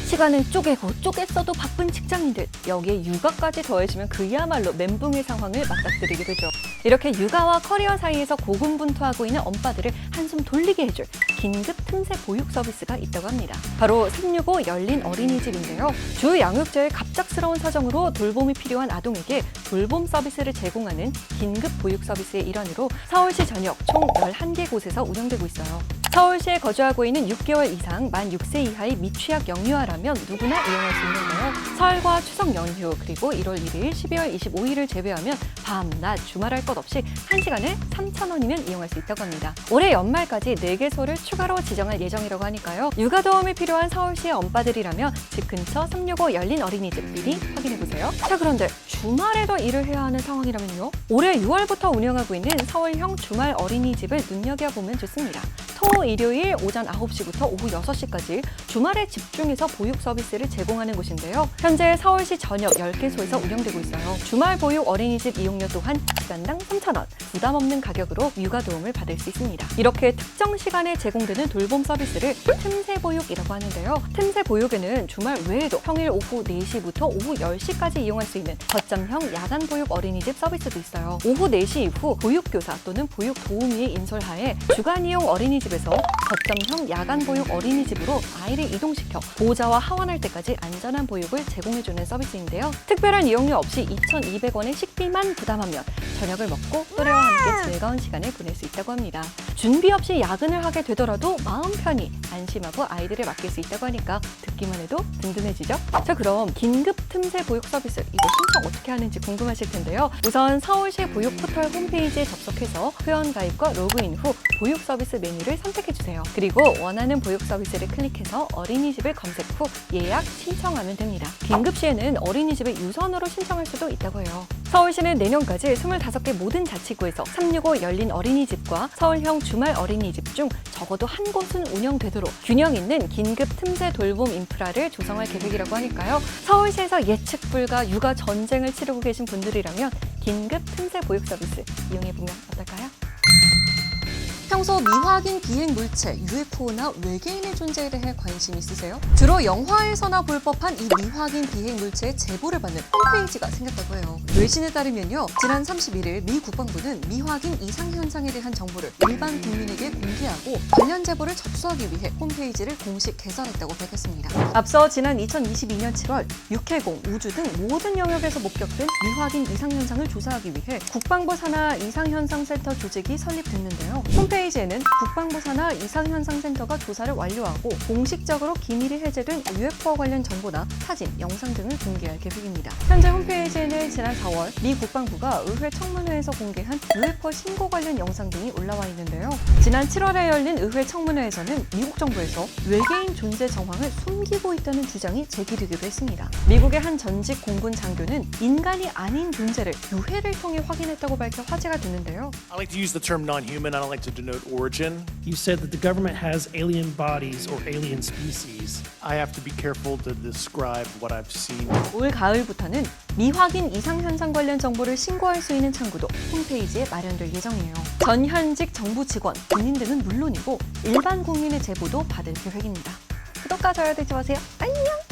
시간을 쪼개서도 바쁜 직장인들, 여기에 육아까지 더해지면 그야말로 멘붕의 상황을 맞닥뜨리게 되죠. 이렇게 육아와 커리어 사이에서 고군분투하고 있는 엄빠들을 한숨 돌리게 해줄 긴급 틈새 보육 서비스가 있다고 합니다. 바로 365 열린 어린이집인데요. 주 양육자의 갑작스러운 사정으로 돌봄이 필요한 아동에게 돌봄 서비스를 제공하는 긴급 보육 서비스의 일환으로 서울시 전역 총 11개 곳에서 운영되고 있어요. 서울시에 거주하고 있는 6개월 이상 만 6세 이하의 미취학 영유아라면 누구나 이용할 수 있는데요. 설과 추석 연휴 그리고 1월 1일, 12월 25일을 제외하면 밤, 낮, 주말할 것 없이 1시간에 3,000원이면 이용할 수 있다고 합니다. 올해 연말까지 4개소를 추가로 지정할 예정이라고 하니까요. 육아 도움이 필요한 서울시의 엄빠들이라면 집 근처 365 열린 어린이집 미리 확인해보세요. 자, 그런데 주말에도 일을 해야 하는 상황이라면요? 올해 6월부터 운영하고 있는 서울형 주말 어린이집을 눈여겨보면 좋습니다. 토, 일요일 오전 9시부터 오후 6시까지 주말에 집중해서 보육 서비스를 제공하는 곳인데요. 현재 서울시 전역 10개소에서 운영되고 있어요. 주말 보육 어린이집 이용료 또한 시간당 3,000원, 부담 없는 가격으로 육아 도움을 받을 수 있습니다. 이렇게 특정 시간에 제공되는 돌봄 서비스를 틈새 보육이라고 하는데요. 틈새 보육에는 주말 외에도 평일 오후 4시부터 오후 10시까지 이용할 수 있는 거점형 야간 보육 어린이집 서비스도 있어요. 오후 4시 이후 보육교사 또는 보육 도우미의 인솔하에 주간 이용 어린이집에서 거점형 야간 보육 어린이집으로 아이를 이동시켜 보호자와 하원할 때까지 안전한 보육을 제공해주는 서비스인데요. 특별한 이용료 없이 2,200원의 식비만 부담하면 저녁을 먹고 또래와 함께 즐거운 시간을 보낼 수 있다고 합니다. 준비 없이 야근을 하게 되더라도 마음 편히 안심하고 아이들을 맡길 수 있다고 하니까 듣기만 해도 든든해지죠? 자, 그럼 긴급 틈새 보육 서비스 이거 신청 어떻게 하는지 궁금하실 텐데요. 우선 서울시 보육 포털 홈페이지에 접속해서 회원 가입과 로그인 후 보육 서비스 메뉴를 선택해주세요. 그리고 원하는 보육 서비스를 클릭해서 어린이집을 검색 후 예약 신청하면 됩니다. 긴급 시에는 어린이집에 유선으로 신청할 수도 있다고 해요. 서울시는 내년까지 25개 모든 자치구에서 365 열린 어린이집과 서울형 주말 어린이집 중 적어도 한 곳은 운영되도록 균형 있는 긴급 틈새 돌봄 인프라를 조성할 계획이라고 하니까요. 서울시에서 예측 불가 육아 전쟁을 치르고 계신 분들이라면 긴급 틈새 보육 서비스 이용해보면 어떨까요? 평소 미확인 비행 물체, UFO나 외계인의 존재에 대해 관심 있으세요? 주로 영화에서나 볼 법한 이 미확인 비행 물체의 제보를 받는 홈페이지가 생겼다고 해요. 외신에 따르면요, 지난 31일 미 국방부는 미확인 이상 현상에 대한 정보를 일반 국민에게 공개하고 관련 제보를 접수하기 위해 홈페이지를 공식 개설했다고 밝혔습니다. 앞서 지난 2022년 7월 육해공, 우주 등 모든 영역에서 목격된 미확인 이상 현상을 조사하기 위해 국방부 산하 이상현상센터 조직이 설립됐는데요. 홈페이지에는 국방부 산하 이상현상센터가 조사를 완료하고 공식적으로 기밀이 해제된 UFO와 관련 정보나 사진, 영상 등을 공개할 계획입니다. 현재 홈페이지에는 지난 4월 미 국방부가 의회 청문회에서 공개한 UFO 신고 관련 영상 등이 올라와 있는데요. 지난 7월에 열린 의회 청문회에서는 미국 정부에서 외계인 존재 정황을 숨기고 있다는 주장이 제기되기도 했습니다. 미국의 한 전직 공군 장교는 인간이 아닌 존재를 유해를 통해 확인했다고 밝혀 화제가 됐는데요. I like to use the term non-human. I don't like to denote origin. You said that the government has alien bodies or alien species. I have to be careful to describe what I've seen. 올 가을부터는 미확인 이상 현상 관련 정보를 신고할 수 있는 창구도 홈페이지에 마련될 예정이에요. 전현직 정부 직원, 군인 등은 물론이고 일반 국민의 제보도 받을 계획입니다. 구독과 좋아요 잊지 마세요. 안녕!